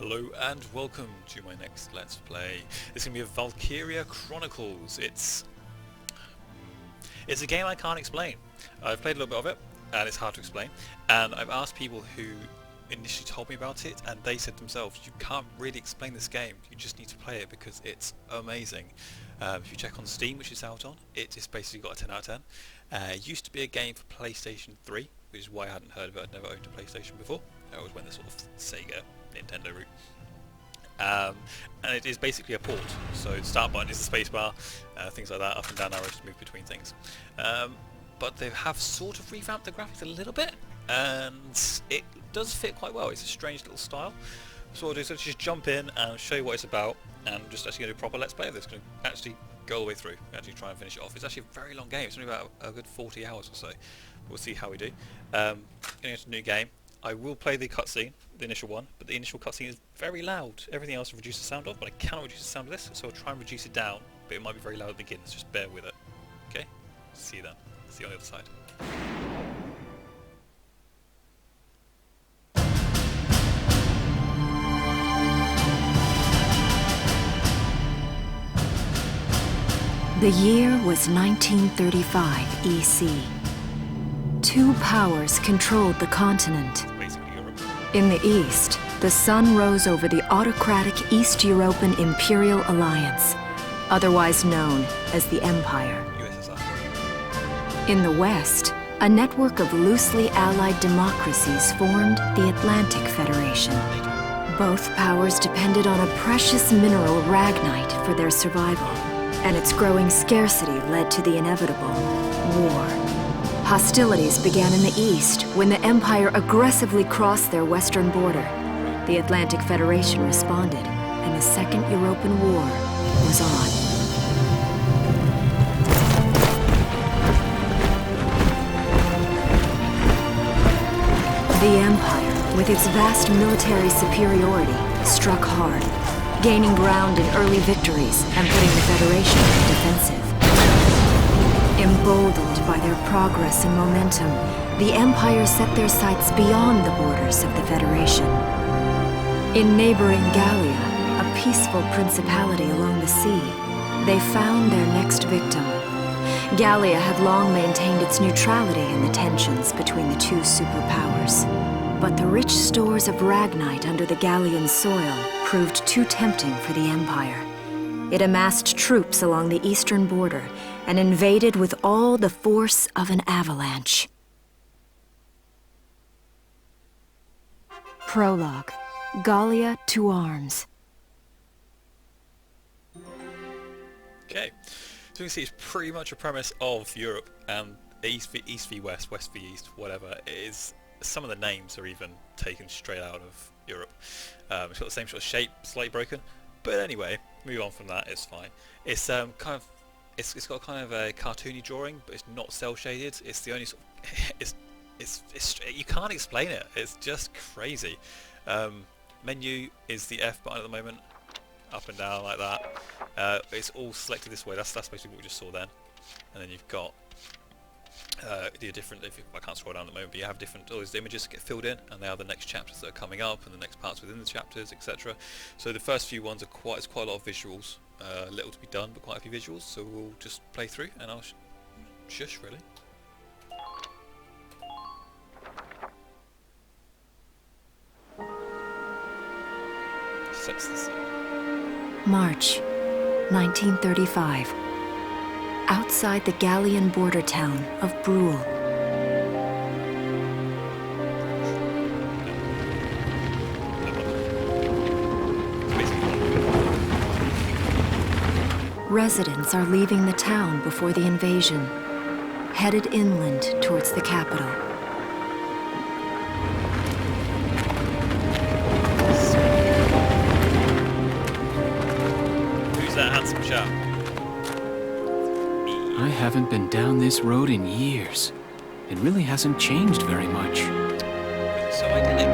Hello and welcome to my next Let's Play. It's going to be a Valkyria Chronicles. It's a game I can't explain. I've played a little bit of it and it's hard to explain, and I've asked people who initially told me about it and they said themselves, you can't really explain this game, you just need to play it because it's amazing. If you check on Steam, which it's out on, it is basically got a 10 out of 10. It used to be a game for PlayStation 3, which is why I hadn't heard of it. I'd never owned a PlayStation before. I always went the sort of Sega, Nintendo route. And it is basically a port, so the start button is the spacebar, things like that, up and down arrows to move between things. But they have sort of revamped the graphics a little bit, and it does fit quite well. It's a strange little style. So what I'll do is I'll just jump in and show you what it's about, and I'm just actually going to do a proper Let's Play of this. Going to actually go all the way through, actually try and finish it off. It's actually a very long game, it's only about a good 40 hours or so. We'll see how we do. Getting into a new game. I will play the cutscene, the initial one, but the initial cutscene is very loud. Everything else I've reduced the sound of, but I cannot reduce the sound of this, so I'll try and reduce it down, but it might be very loud at the beginning, so just bear with it. Okay? See you then. See you on the other side. The year was 1935 EC. Two powers controlled the continent. In the east, the sun rose over the autocratic East European Imperial Alliance, otherwise known as the Empire. In the west, a network of loosely allied democracies formed the Atlantic Federation. Both powers depended on a precious mineral ragnite for their survival, and its growing scarcity led to the inevitable war. Hostilities began in the east when the Empire aggressively crossed their western border. The Atlantic Federation responded, and the Second European War was on. The Empire, with its vast military superiority, struck hard, gaining ground in early victories and putting the Federation on the defensive. Emboldened by their progress and momentum, the Empire set their sights beyond the borders of the Federation. In neighboring Gallia, a peaceful principality along the sea, they found their next victim. Gallia had long maintained its neutrality in the tensions between the two superpowers. But the rich stores of ragnite under the Gallian soil proved too tempting for the Empire. It amassed troops along the eastern border and invaded with all the force of an avalanche. Prologue. Gallia to arms. Okay, so you can see it's pretty much a premise of Europe, and East v West, West v East, whatever it is. Some of the names are even taken straight out of Europe. It's got the same sort of shape, slightly broken, but anyway, move on from that. It's fine. It's it's got kind of a cartoony drawing, but it's not cell shaded. It's the only sort of it's you can't explain it. It's just crazy. Menu is the F button at the moment, up and down like that. It's all selected this way. That's basically what we just saw then. And then you've got the different. I can't scroll down at the moment, but you have different. All these images that get filled in, and they are the next chapters that are coming up, and the next parts within the chapters, etc. So the first few ones are quite a lot of visuals. Little to be done, but quite a few visuals. So we'll just play through, and I'll shush really. Sets the scene. March, 1935. Outside the Gallian border town of Brule. Residents are leaving the town before the invasion, headed inland towards the capital. Who's that handsome chap? I haven't been down this road in years. It really hasn't changed very much. So idyllic.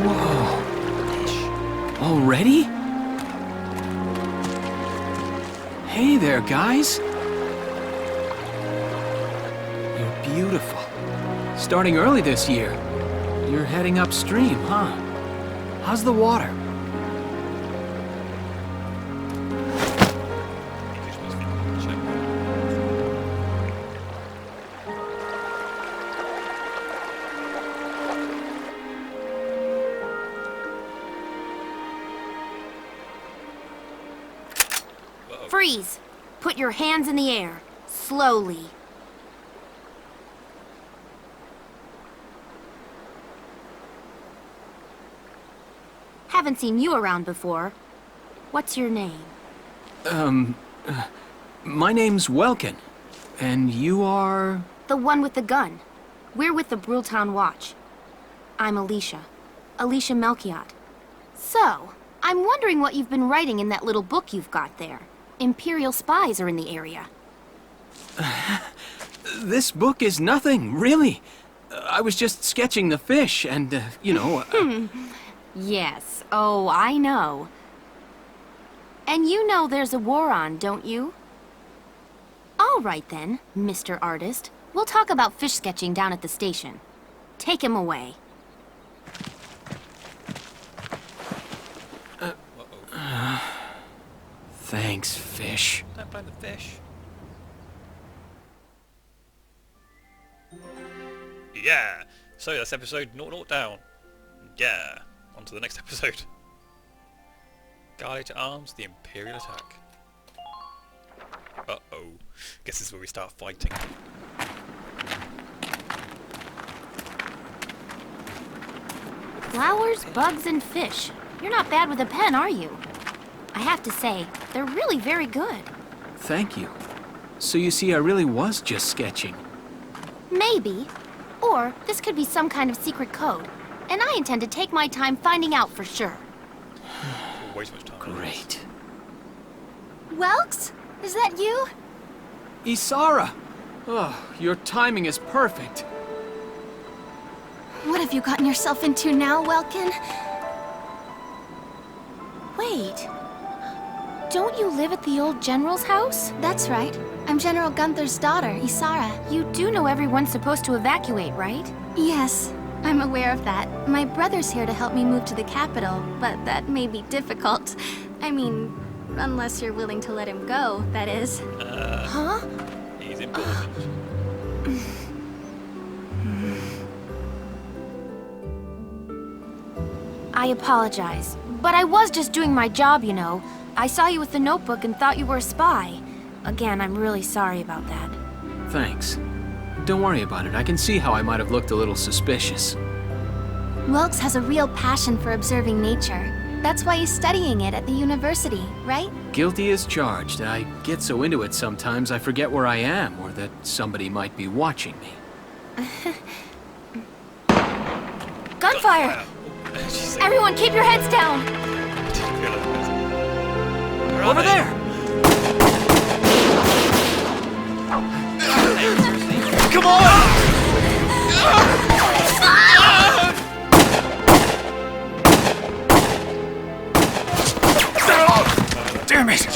Whoa. Already? Hey there, guys. You're beautiful. Starting early this year. You're heading upstream, huh? How's the water? Freeze! Put your hands in the air. Slowly. Haven't seen you around before. What's your name? My name's Welkin. And you are... The one with the gun. We're with the Brultown Watch. I'm Alicia. Alicia Melchiot. So, I'm wondering what you've been writing in that little book you've got there. Imperial spies are in the area. This book is nothing, really. I was just sketching the fish and, you know... Yes. Oh, I know. And you know there's a war on, don't you? All right then, Mr. Artist. We'll talk about fish sketching down at the station. Take him away. Thanks, fish. Don't blame the fish. Yeah! So that's episode 0 down. Yeah! On to the next episode. Gallia to arms, the Imperial attack. Uh-oh. Guess this is where we start fighting. Flowers, bugs, and fish. You're not bad with a pen, are you? I have to say, they're really very good. Thank you. So you see, I really was just sketching. Maybe. Or this could be some kind of secret code. And I intend to take my time finding out for sure. Way too much time. Great. Welks? Is that you? Isara! Oh, your timing is perfect. What have you gotten yourself into now, Welkin? Wait. Don't you live at the old General's house? That's right. I'm General Gunther's daughter, Isara. You do know everyone's supposed to evacuate, right? Yes, I'm aware of that. My brother's here to help me move to the capital, but that may be difficult. I mean, unless you're willing to let him go, that is. Huh? He's important. I apologize, but I was just doing my job, you know. I saw you with the notebook and thought you were a spy. Again, I'm really sorry about that. Thanks. Don't worry about it. I can see how I might have looked a little suspicious. Welks has a real passion for observing nature. That's why he's studying it at the university, right? Guilty as charged. I get so into it sometimes I forget where I am or that somebody might be watching me. Gunfire! Everyone keep your heads down! Over there! Come on! Damn it!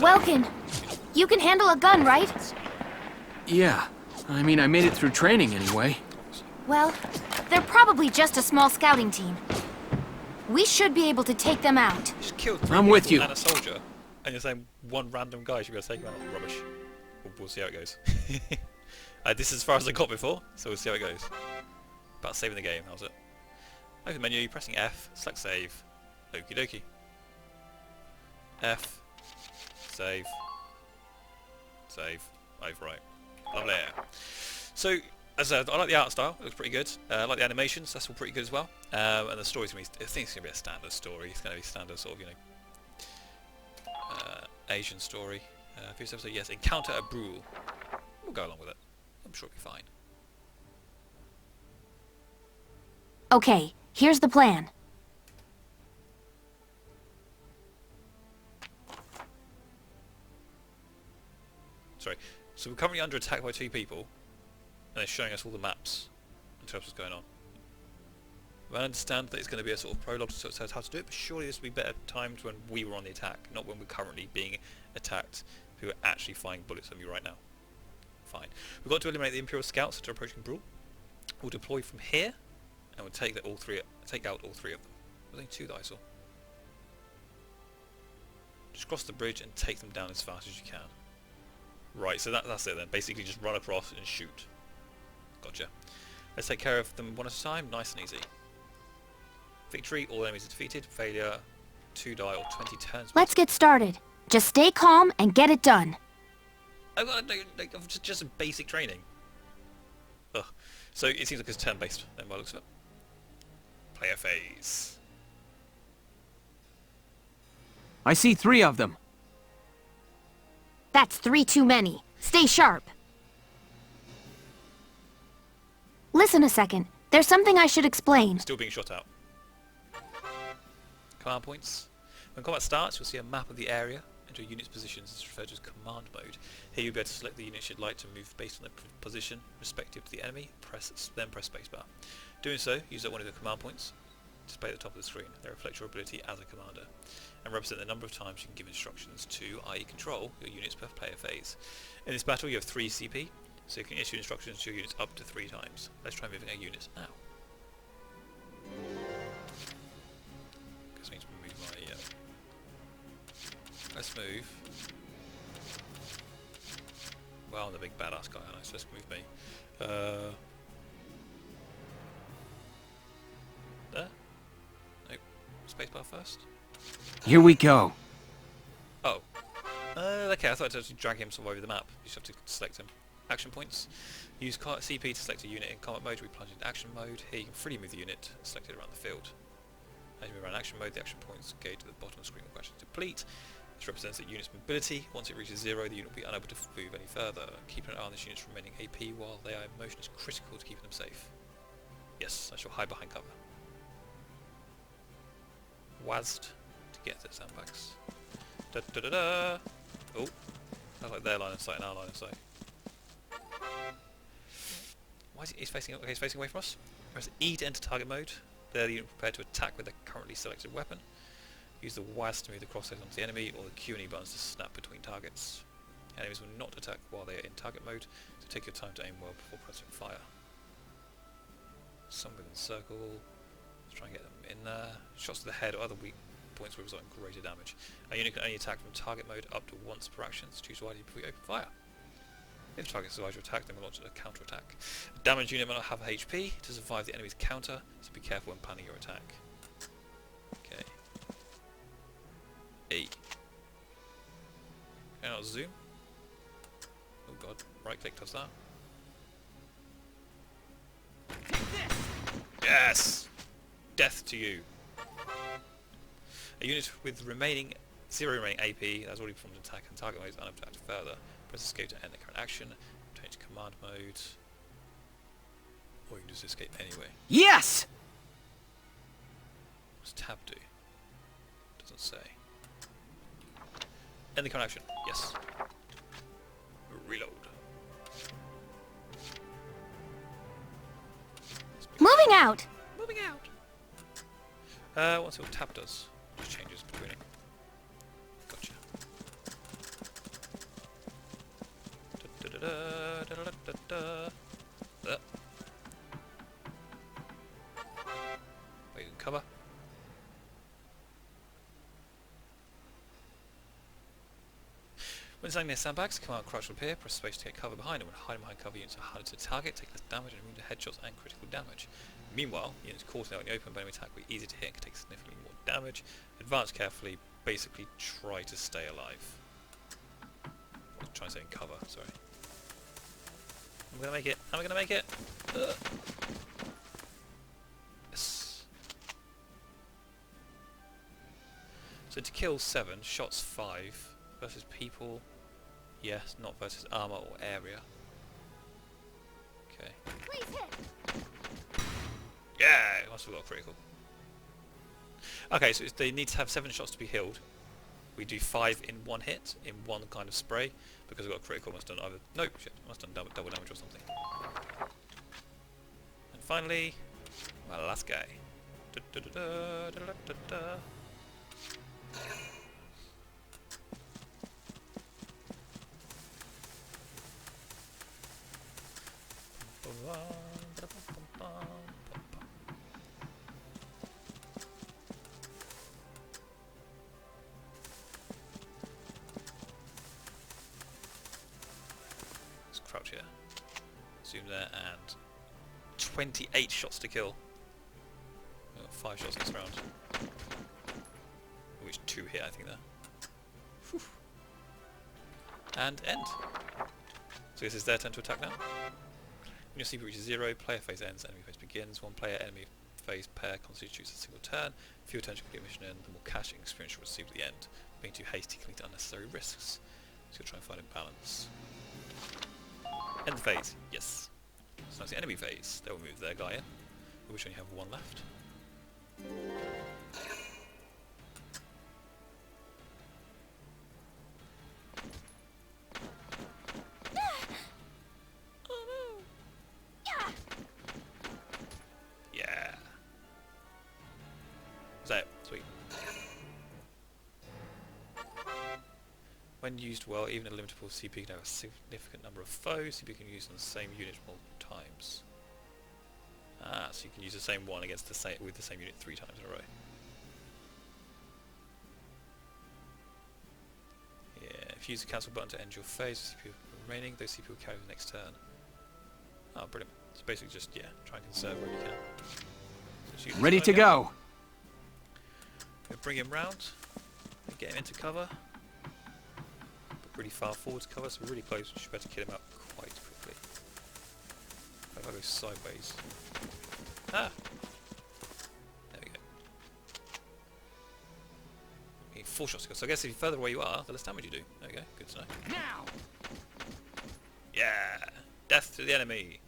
Welkin, you can handle a gun, right? Yeah. I mean, I made it through training anyway. Well, they're probably just a small scouting team. We should be able to take them out. Just killed 3 I'm with people you. and a soldier, and you're saying one random guy should be able to take him out. Rubbish. We'll see how it goes. This is as far as I got before, so we'll see how it goes. About saving the game, that was it. Open menu, pressing F, select save. Okie dokie. F, save, save, overwrite. Lovely. So, as I said, I like the art style, it looks pretty good. I like the animations, that's all pretty good as well. And the story's going to be, I think it's going to be a standard story. It's going to be standard sort of, you know, Asian story. Previous episode, yes, encounter a Brule. We'll go along with it. I'm sure it'll be fine. Okay, here's the plan. Sorry. So we're currently under attack by 2 people, and they're showing us all the maps and tells us what's going on. I understand that it's going to be a sort of prologue to tell us how to do it, but surely this would be better timed when we were on the attack, not when we're currently being attacked, who are actually firing bullets at me right now. fine. We've got to eliminate the Imperial scouts that are approaching Brule. We'll deploy from here, and we'll take out all three of them. There's only 2 that I saw. Just cross the bridge and take them down as fast as you can. Right, so that's it then. Basically just run across and shoot. Gotcha. Let's take care of them one at a time, nice and easy. Victory, all enemies are defeated. Failure, 2 die or 20 turns. Let's get started. Just stay calm and get it done. I've got just some basic training. Ugh. So it seems like it's turn-based then by the looks of it. Player phase. I see 3 of them. That's 3 too many. Stay sharp. Listen a second. There's something I should explain. Still being shot out. Command points. When combat starts, you'll see a map of the area and your unit's positions. It's referred to as command mode. Here you'll be able to select the units you'd like to move based on their position respective to the enemy. Then press spacebar. Doing so, use up one of the command points. Display at the top of the screen. They reflect your ability as a commander and represent the number of times you can give instructions to, i.e. control, your units per player phase. In this battle you have 3 CP, so you can issue instructions to your units up to 3 times. Let's try moving our units now. Guess I need to move my... let's move. Well, I'm the big badass guy, aren't I? So let's move me. There? Nope. Spacebar first. Here we go. Oh. Okay, I thought I'd actually drag him somewhere over the map. You just have to select him. Action points. Use CP to select a unit in combat mode. We plunge into action mode. Here you can freely move the unit selected around the field. As you move around action mode, the action points go to the bottom of the screen will gradually deplete. This represents the unit's mobility. Once it reaches 0, the unit will be unable to move any further. Keeping an eye on this unit's remaining AP while they are in motion is critical to keeping them safe. Yes, I shall hide behind cover. WASD to get to the sandbags. Da da da da! Oh, that's like their line of sight and our line of sight. Why is he's facing? Okay, he's facing away from us. Press E to enter target mode. There, the unit prepared to attack with their currently selected weapon. Use the WASD to move the crosshairs onto the enemy, or the Q and E buttons to snap between targets. Enemies will not attack while they are in target mode, so take your time to aim well before pressing fire. Some within circle. Let's try and get them in there. Shots to the head or other weak points will result in greater damage. A unit can only attack from target mode up to once per action, so choose wisely before you open fire. If the target survives your attack, then we'll launch a counter attack. A damaged unit may not have HP to survive the enemy's counter, so be careful when planning your attack. Okay. E. Can I not zoom? Oh god, right click does that. Yes! Death to you. A unit with zero remaining AP has already performed an attack and target mode is unable to act further. Press escape to end the current action. Change to command mode. Or you can just escape anyway. Yes! What's tab do? Doesn't say. End the current action. Yes. Reload. Moving out! Moving out! What's what tab does? Just changes between them. Gotcha. Wait, you can cover. When standing near sandbags, command crouch will appear, press space to get cover behind, and when hiding behind cover, units are harder to target, take less damage, and immune to headshots and critical damage. Meanwhile, units caught out in the open by enemy attack will be easy to hit and can take significantly more damage. Advance carefully, basically try to stay alive. Or try and stay in cover, sorry. I'm gonna make it. Am I gonna make it? Yes. So to kill 7, shots 5 versus people. Yes, not versus armor or area. Okay. Please hit. Yeah, it must have got a critical. Okay, so they need to have 7 shots to be healed. We do 5 in one hit, in one kind of spray, because I got a critical. Must have done either. Nope, shit. Must have done double damage or something. And finally, my last guy. Da, da, da, da, da, da, da, da. Let's crouch here. Zoom there, and 28 shots to kill. We've got 5 shots this round. Which 2 hit, I think, there. Whew. And end. So this is their turn to attack now. When your CP reaches 0, player phase ends, enemy phase begins. One player, enemy phase pair constitutes a single turn. Fewer turns you complete mission end, the more cash and experience you'll receive at the end. Being too hasty can lead to unnecessary risks. So you'll try and find a balance. End the phase, yes. So that's the enemy phase. They will move their guy in, which only have 1 left. Yeah. Is that it? Sweet. When used well, even a limitable CP can have a significant number of foes. CP can use on the same unit multiple times. Ah, so you can use the same one against the same with the same unit 3 times in a row. Yeah, if you use the cancel button to end your phase, CP remaining, those CP will carry the next turn. Oh, brilliant. So basically just, yeah, try and conserve where you can. So Ready to go. We'll bring him round, and get him into cover. But really far forward to cover, so we're really close, we should be able to kill him out quite quickly. If I go sideways. Ah! There we go. We need 4 shots to go. So I guess if the further away you are, the less damage you do. There we go, good to know. Now. Yeah! Death to the enemy!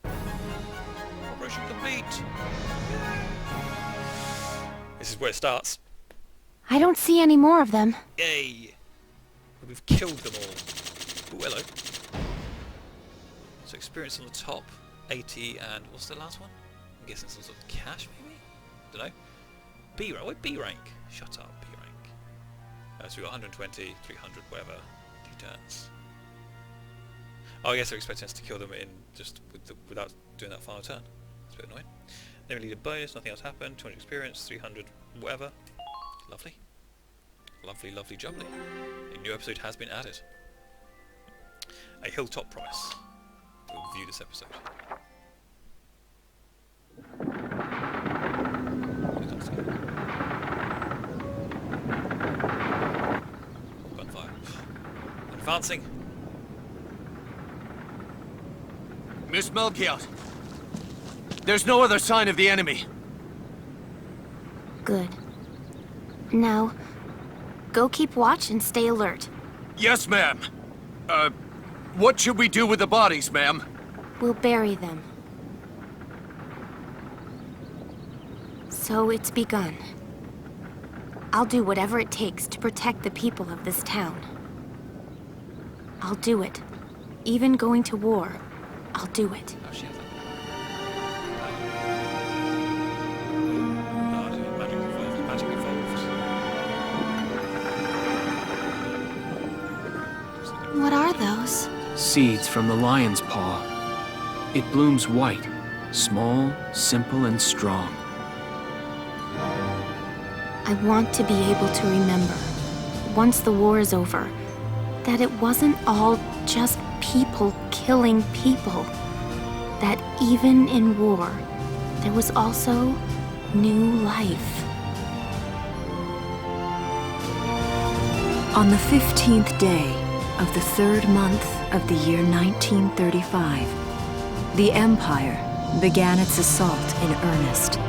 Operation complete! This is where it starts. I don't see any more of them. Yay! We've killed them all. Ooh, hello. So experience on the top, 80, and what's the last one? I'm guessing some sort of cash, maybe? Don't know. B rank. What B rank? Shut up, B rank. So we got 120, 300, whatever. 2 turns. Oh, I guess they're expecting us to kill them in just without doing that final turn. It's a bit annoying. Then we need a bonus. Nothing else happened. 200 experience, 300, whatever. Lovely. Lovely, lovely, jubbly. A new episode has been added. A hilltop promise. We'll view this episode. Gunfire. Advancing. Miss Melchiot. There's no other sign of the enemy. Good. Now, go keep watch and stay alert. Yes, ma'am. What should we do with the bodies, ma'am? We'll bury them. So it's begun. I'll do whatever it takes to protect the people of this town. I'll do it. Even going to war, I'll do it. Oh, shit. Magic evolved. What are those? Seeds from the lion's paw. It blooms white, small, simple, and strong. I want to be able to remember, once the war is over, that it wasn't all just people killing people. That even in war, there was also new life. On the 15th day of the 3rd month of the year 1935, the Empire began its assault in earnest.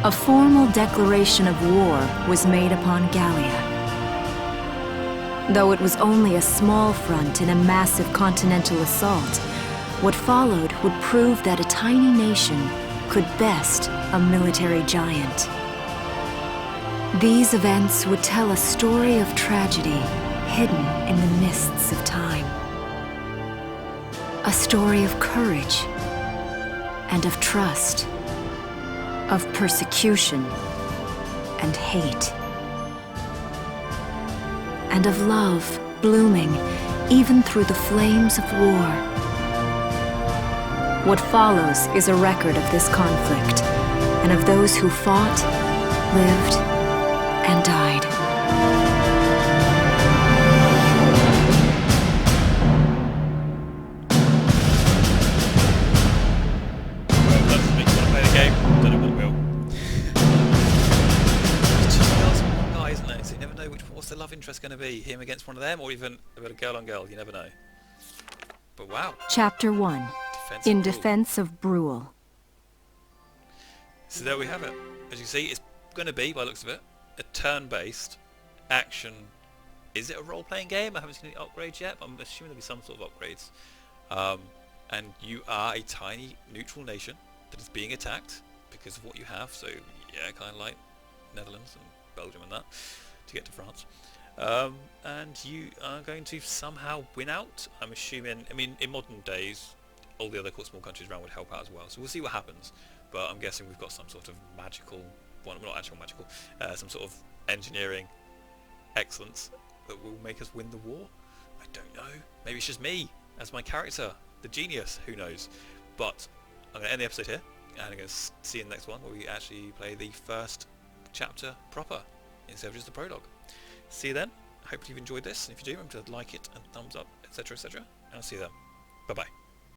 A formal declaration of war was made upon Gallia. Though it was only a small front in a massive continental assault, what followed would prove that a tiny nation could best a military giant. These events would tell a story of tragedy hidden in the mists of time. A story of courage and of trust, of persecution and hate, and of love blooming even through the flames of war. What follows is a record of this conflict, and of those who fought, lived, and died. Well, that's me. Want to play the game? Don't know what will. There's 2 girls and 1 guy, isn't there? So you never know what's the love interest going to be. Him against one of them, or even a bit of girl on girl. You never know. But wow. Chapter 1. In Defense of Brule. So there we have it. As you see, it's going to be, by the looks of it, a turn-based action. Is it a role-playing game? I haven't seen any upgrades yet, but I'm assuming there'll be some sort of upgrades. And you are a tiny neutral nation that is being attacked because of what you have. So yeah, kind of like Netherlands and Belgium and that to get to France. And you are going to somehow win out. I'm assuming. I mean, in modern days, all the other small countries around would help out as well. So we'll see what happens. But I'm guessing we've got some sort of magical, well, not actual magical, some sort of engineering excellence that will make us win the war. I don't know. Maybe it's just me as my character, the genius. Who knows? But I'm going to end the episode here, and I'm going to see you in the next one where we actually play the first chapter proper instead of just the prologue. See you then. Hopefully you've enjoyed this, and if you do, remember to like it and thumbs up, etc, etc, and I'll see you then. Bye bye.